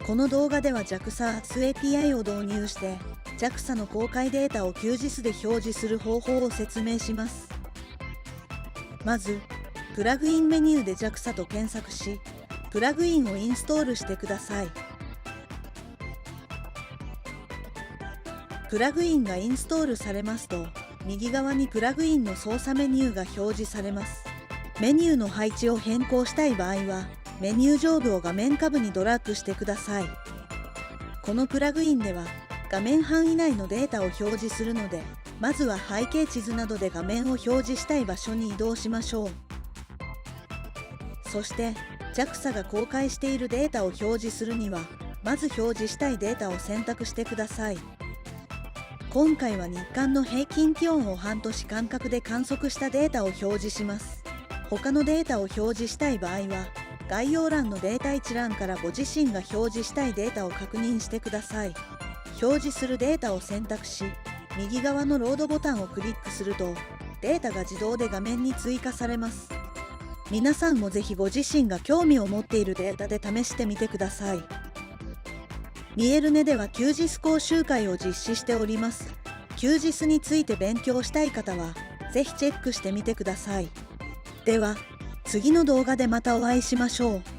この動画では JAXA Earth API を導入して JAXA の公開データを QGIS で表示する方法を説明します。まず、プラグインメニューで JAXA と検索し、プラグインをインストールしてください。プラグインがインストールされますと、右側にプラグインの操作メニューが表示されます。メニューの配置を変更したい場合は、メニュー上部を画面下部にドラッグしてください。このプラグインでは、画面範囲内のデータを表示するので、まずは背景地図などで画面を表示したい場所に移動しましょう。そして、JAXA が公開しているデータを表示するには、まず表示したいデータを選択してください。今回は日間の平均気温を半年間隔で観測したデータを表示します。他のデータを表示したい場合は、概要欄のデータ一覧からご自身が表示したいデータを確認してください。表示するデータを選択し、右側のロードボタンをクリックすると、データが自動で画面に追加されます。皆さんもぜひご自身が興味を持っているデータで試してみてください。見えるねでは QGIS 講習会を実施しております。QGIS について勉強したい方は、ぜひチェックしてみてください。では、次の動画でまたお会いしましょう。